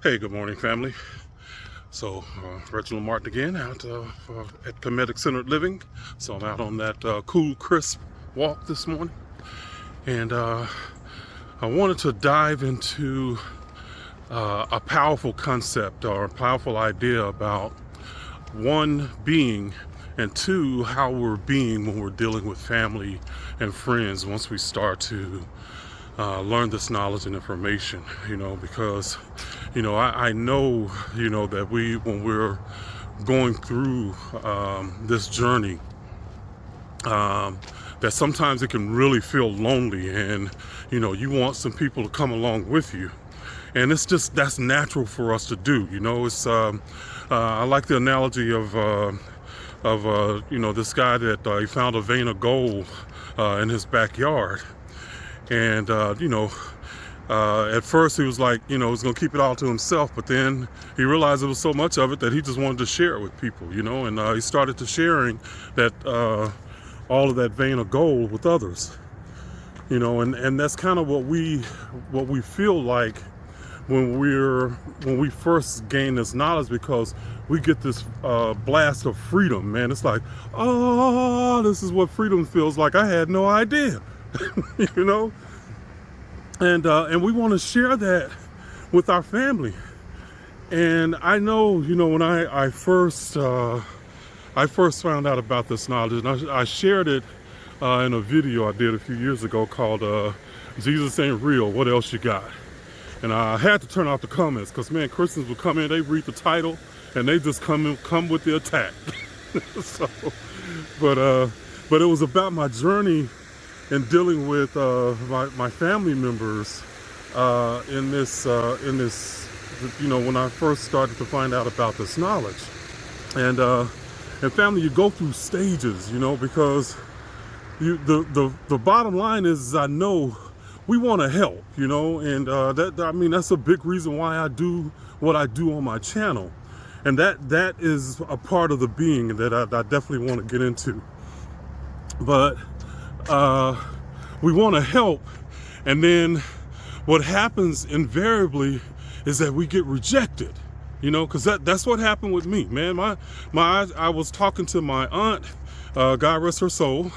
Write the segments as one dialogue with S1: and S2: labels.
S1: Hey, good morning, family. So, Reginald Martin again out at Kemetic Centered Living. So, I'm out on that cool, crisp walk this morning. And I wanted to dive into a powerful concept or a powerful idea about one, being, and two, how we're being when we're dealing with family and friends once we start to learn this knowledge and information, because, I know, that when we're going through this journey, that sometimes it can really feel lonely and, you want some people to come along with you. And that's natural for us to do. I like the analogy of this guy that he found a vein of gold in his backyard. And, at first he was like, he was going to keep it all to himself. But then he realized there was so much of it that he just wanted to share it with people, and he started to sharing that all of that vein of gold with others, and that's kind of what we feel like when we first gain this knowledge, because we get this blast of freedom, man. It's like, oh, this is what freedom feels like. I had no idea. And we want to share that with our family. And I know, when I first found out about this knowledge, and I shared it in a video I did a few years ago called Jesus Ain't Real, What Else You Got? And I had to turn off the comments because, man, Christians would come in, they read the title, and they just come with the attack. So, but it was about my journey in dealing with my family members in this, when I first started to find out about this knowledge. And family, you go through stages, because the bottom line is, I know we want to help, and that's a big reason why I do what I do on my channel. And that is a part of the being that I definitely want to get into. But we want to help, and then what happens invariably is that we get rejected, because that's what happened with me, man. I was talking to my aunt, God rest her soul,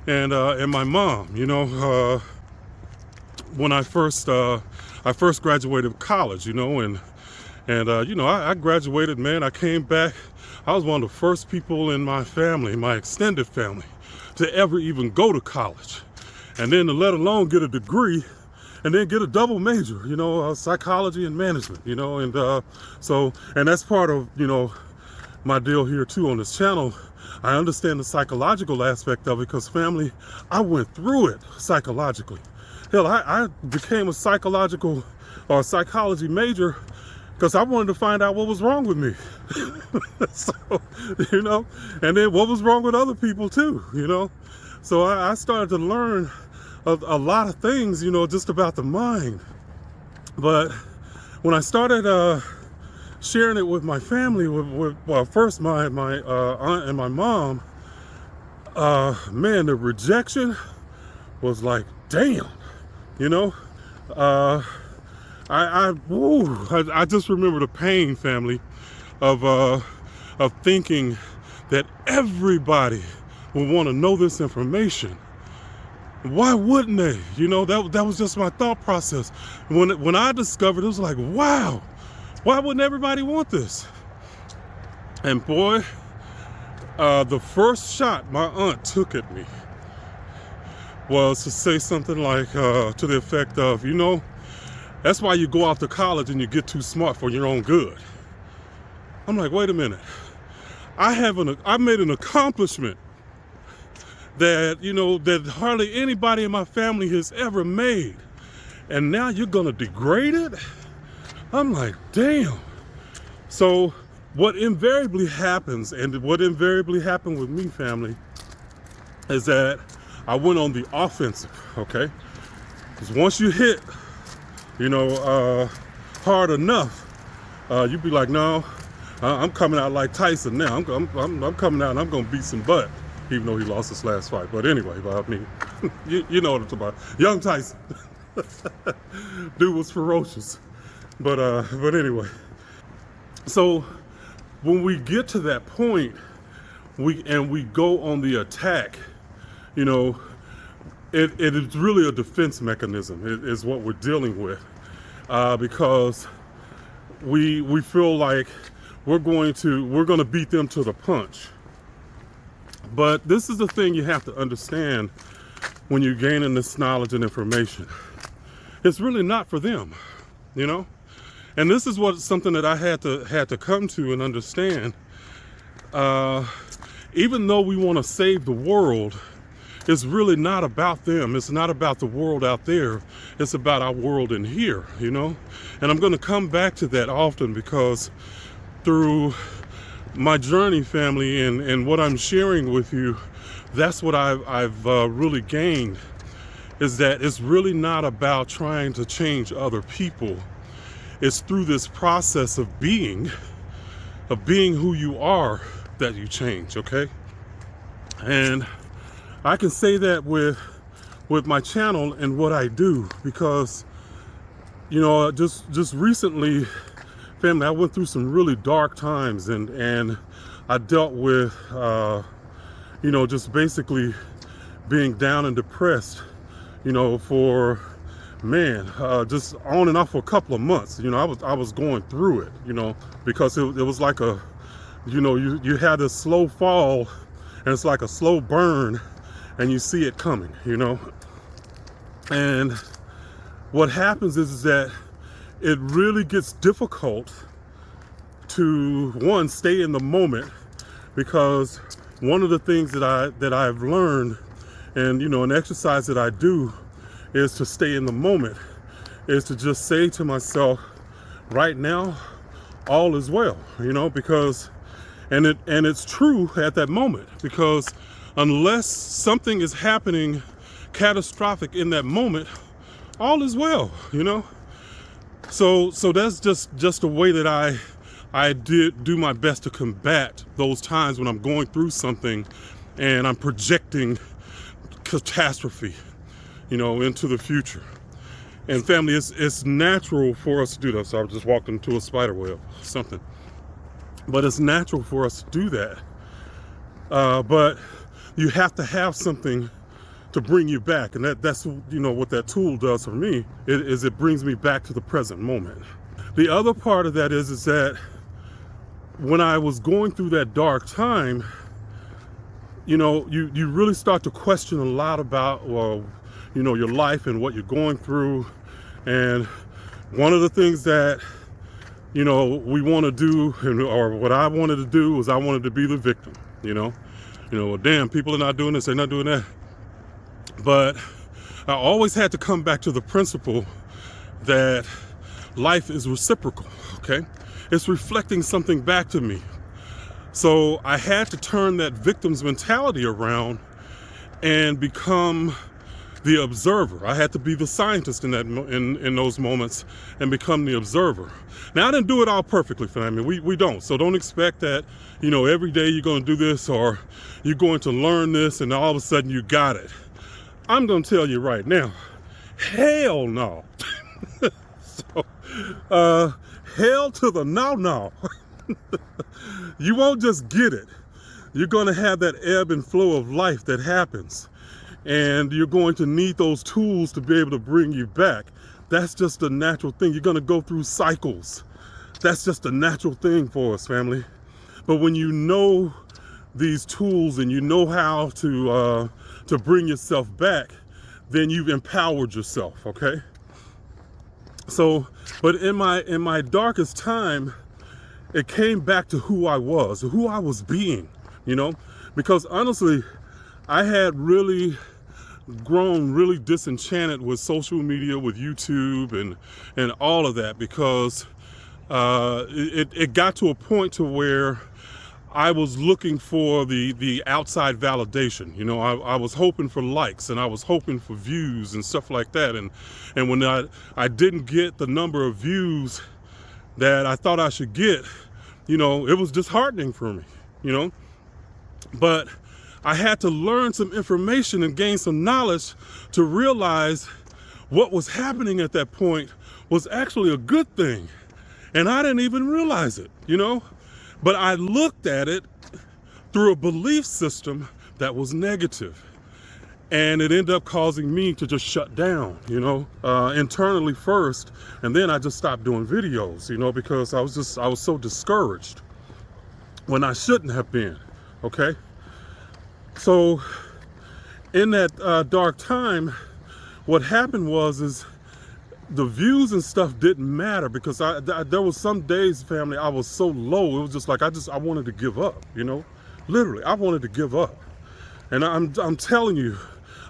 S1: and my mom, when I first graduated college, and I graduated, man. I came back. I was one of the first people in my family, my extended family, to ever even go to college, and then to let alone get a degree, and then get a double major, psychology and management, and that's part of my deal here too on this channel. I understand the psychological aspect of it because, family, I went through it psychologically. Hell, I became a psychology major because I wanted to find out what was wrong with me. So, and then what was wrong with other people too, So I started to learn a lot of things, just about the mind. But when I started sharing it with my family, first my aunt and my mom, man, the rejection was like, damn, I just remember the pain, family, of thinking that everybody would want to know this information. Why wouldn't they? That was just my thought process. When I discovered it, was like, wow, why wouldn't everybody want this? And boy, the first shot my aunt took at me was to say something like, to the effect of, that's why you go off to college and you get too smart for your own good. I'm like, wait a minute. I made an accomplishment that, that hardly anybody in my family has ever made. And now you're going to degrade it? I'm like, damn. So what invariably happens, and what invariably happened with me, family, is that I went on the offensive, okay? Because once you hit, hard enough, you'd be like, no, I'm coming out like Tyson now. I'm coming out and I'm going to beat some butt, even though he lost his last fight. But anyway, you know what I'm talking about. Young Tyson. Dude was ferocious. But anyway, so when we get to that point, we go on the attack, you know, it is really a defense mechanism. It is what we're dealing with, because we feel like we're going to beat them to the punch. But this is the thing you have to understand when you're gaining this knowledge and information. It's really not for them, you know. And this is something that I had to come to and understand. Even though we want to save the world, it's really not about them. It's not about the world out there. It's about our world in here, you know. And I'm going to come back to that often, because through my journey, family, and what I'm sharing with you, that's what I've really gained, is that it's really not about trying to change other people. It's through this process of being who you are, that you change, okay? And I can say that with my channel and what I do, because, you know, just recently, family, I went through some really dark times, and I dealt with, you know, just basically being down and depressed, you know, for, man, just on and off for a couple of months. You know, I was going through it, you know, because it was like a, you know, you had a slow fall, and it's like a slow burn, and you see it coming, you know. And what happens is that it really gets difficult to, one, stay in the moment, because one of the things that I've learned, and, you know, an exercise that I do, is to stay in the moment, is to just say to myself, right now, all is well, you know, because, and it's true at that moment, because unless something is happening catastrophic in that moment, all is well, you know. So that's just a way that I did do my best to combat those times when I'm going through something and I'm projecting catastrophe, you know, into the future. And family, it's natural for us to do that. So I just walked into a spider web, something. But it's natural for us to do that. But you have to have something to bring you back. And that's, you know, what that tool does for me, it brings me back to the present moment. The other part of that is that when I was going through that dark time, you know, you really start to question a lot about, well, you know, your life and what you're going through. And one of the things that, you know, we want to do, or what I wanted to do, was I wanted to be the victim, you know. Well, damn, people are not doing this, they're not doing that. But I always had to come back to the principle that life is reciprocal, okay? It's reflecting something back to me. So I had to turn that victim's mentality around and become the observer. I had to be the scientist in those moments and become the observer. Now, I didn't do it all perfectly, family. We don't. So don't expect that, you know, every day you're going to do this, or you're going to learn this and all of a sudden you got it. I'm going to tell you right now, hell no. So, hell to the no. You won't just get it. You're going to have that ebb and flow of life that happens. And you're going to need those tools to be able to bring you back. That's just a natural thing. You're going to go through cycles. That's just a natural thing for us, family. But when you know these tools and you know how to bring yourself back, then you've empowered yourself, okay? So, but in my darkest time, it came back to who I was being, you know? Because honestly, I had really grown really disenchanted with social media, with YouTube and all of that, because it got to a point to where I was looking for the outside validation. You know, I was hoping for likes, and I was hoping for views and stuff like that. And when I didn't get the number of views that I thought I should get, you know, it was disheartening for me, you know. But I had to learn some information and gain some knowledge to realize what was happening at that point was actually a good thing. And I didn't even realize it, you know? But I looked at it through a belief system that was negative. And it ended up causing me to just shut down, you know, internally first. And then I just stopped doing videos, you know, because I was so discouraged when I shouldn't have been, okay? So in that dark time, what happened is the views and stuff didn't matter, because there was some days, family, I was so low. It was just like I wanted to give up, you know, literally I wanted to give up. And I'm telling you,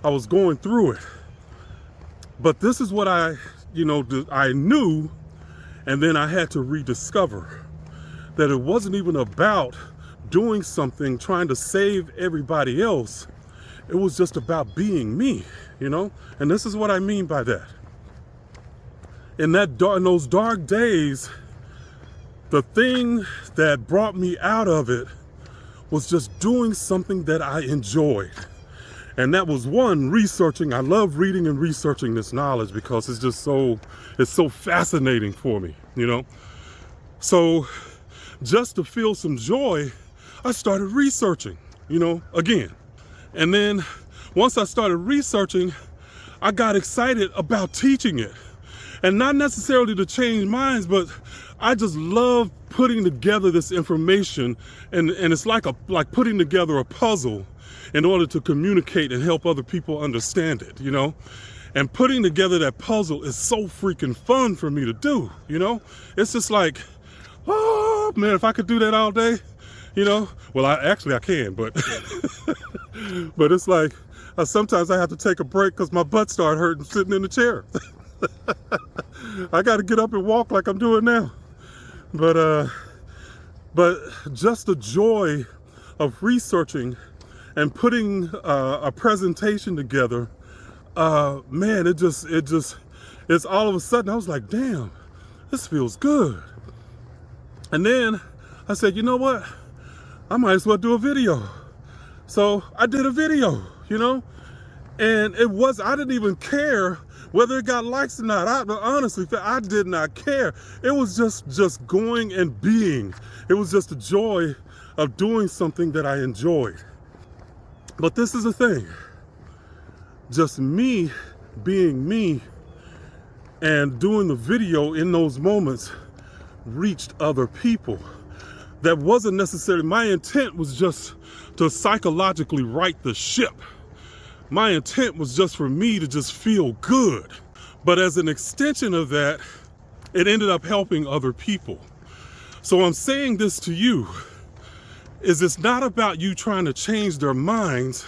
S1: I was going through it. But this is what I knew, and then I had to rediscover that it wasn't even about doing something, trying to save everybody else. It was just about being me, you know? And this is what I mean by that. In those dark days, the thing that brought me out of it was just doing something that I enjoyed. And that was, one, researching. I love reading and researching this knowledge because it's so fascinating for me, you know? So just to feel some joy, I started researching, you know, again. And then once I started researching, I got excited about teaching it. And not necessarily to change minds, but I just love putting together this information, and it's like putting together a puzzle in order to communicate and help other people understand it, you know? And putting together that puzzle is so freaking fun for me to do, you know? It's just like, oh man, if I could do that all day, you know? Well, I can, but but it's like, sometimes I have to take a break because my butt started hurting sitting in the chair. I got to get up and walk like I'm doing now. But just the joy of researching and putting a presentation together, man, it's all of a sudden I was like, damn, this feels good. And then I said, you know what? I might as well do a video. So I did a video, you know, and I didn't even care whether it got likes or not. Honestly, I did not care. It was just going and being. It was just the joy of doing something that I enjoyed. But this is the thing, just me being me and doing the video in those moments reached other people. That wasn't necessarily, my intent was just to psychologically right the ship. My intent was just for me to just feel good. But as an extension of that, it ended up helping other people. So I'm saying this to you, is it's not about you trying to change their minds.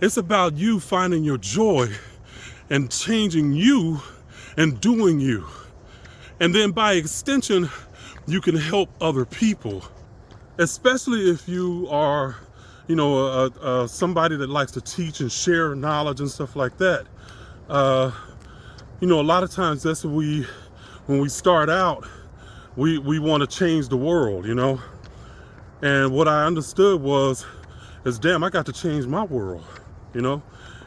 S1: It's about you finding your joy and changing you and doing you. And then by extension, you can help other people, especially if you are, you know, somebody that likes to teach and share knowledge and stuff like that. You know, a lot of times that's what when we start out, we want to change the world, you know. And what I understood is damn, I got to change my world, you know,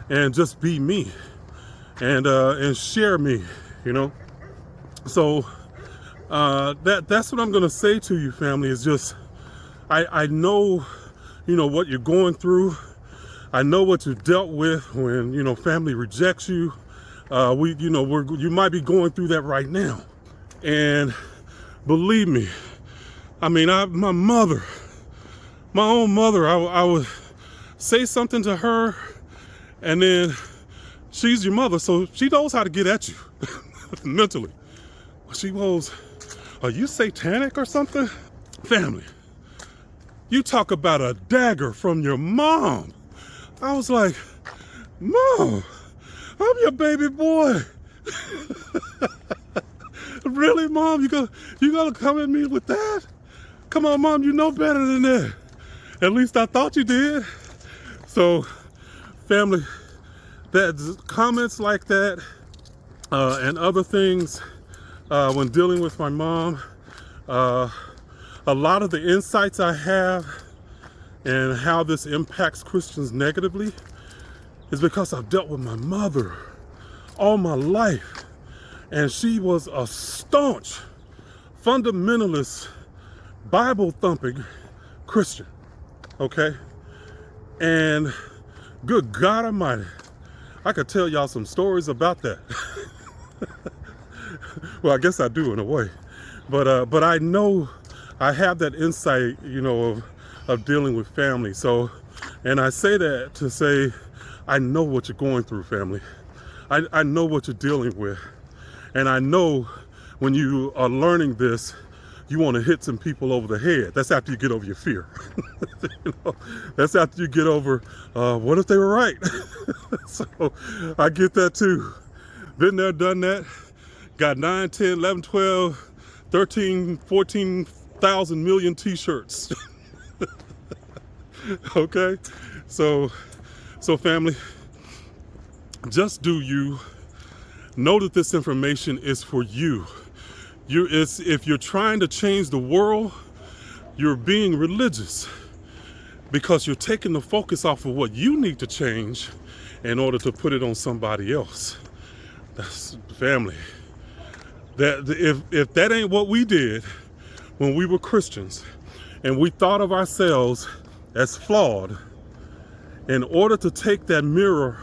S1: and just be me and share me, you know. So that's what I'm gonna say to you, family, is just I know, you know, what you're going through. I know what you've dealt with when, you know, family rejects you. You might be going through that right now. And believe me, I mean, my mother, my own mother, I would say something to her, and then she's your mother, so she knows how to get at you mentally. She goes, are you satanic or something? Family, you talk about a dagger from your mom. I was like, Mom, I'm your baby boy. Really, Mom? You gonna come at me with that? Come on, Mom, you know better than that. At least I thought you did. So, family, that comments like that and other things when dealing with my mom, a lot of the insights I have and how this impacts Christians negatively is because I've dealt with my mother all my life. And she was a staunch, fundamentalist, Bible-thumping Christian, okay? And good God Almighty, I could tell y'all some stories about that. Well, I guess I do in a way, but I know I have that insight, you know, of dealing with family. So, and I say that to say, I know what you're going through, family. I know what you're dealing with, and I know when you are learning this, you want to hit some people over the head. That's after you get over your fear. You know, that's after you get over, what if they were right? So I get that too. Been there, done that. Got 9, 10, 11, 12, 13, 14,000 million t-shirts. Okay? So family, just do you. Know that this information is for you. If you're trying to change the world, you're being religious because you're taking the focus off of what you need to change in order to put it on somebody else. That's family. That if that ain't what we did when we were Christians and we thought of ourselves as flawed, in order to take that mirror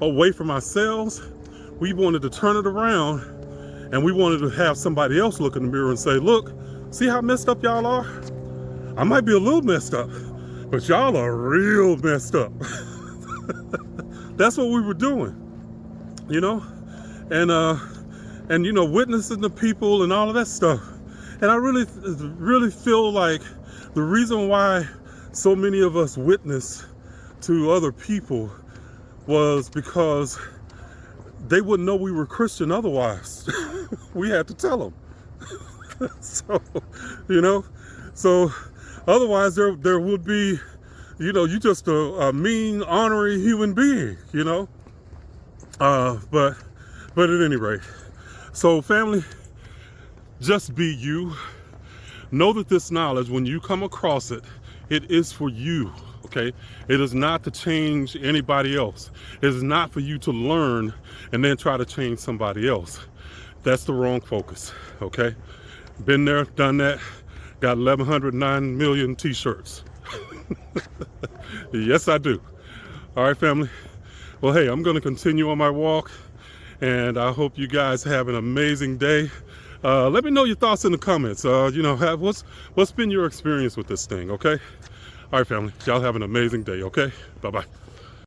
S1: away from ourselves, we wanted to turn it around and we wanted to have somebody else look in the mirror and say, look, see how messed up y'all are? I might be a little messed up, but y'all are real messed up. That's what we were doing, you know? And you know, witnessing the people and all of that stuff. And I really feel like the reason why so many of us witness to other people was because they wouldn't know we were Christian otherwise. We had to tell them. So, you know, so otherwise there would be, you know, you just a mean, ornery human being, you know. But at any rate, so family, just be you. Know that this knowledge, when you come across it, it is for you. Okay, it is not to change anybody else. It is not for you to learn and then try to change somebody else. That's the wrong focus. Okay, been there, done that. Got 1,109 million t-shirts. Yes, I do. All right, family. Well, hey, I'm going to continue on my walk, and I hope you guys have an amazing day. Let me know your thoughts in the comments. You know, what's been your experience with this thing? Okay. All right, family, y'all have an amazing day, okay? Bye-bye.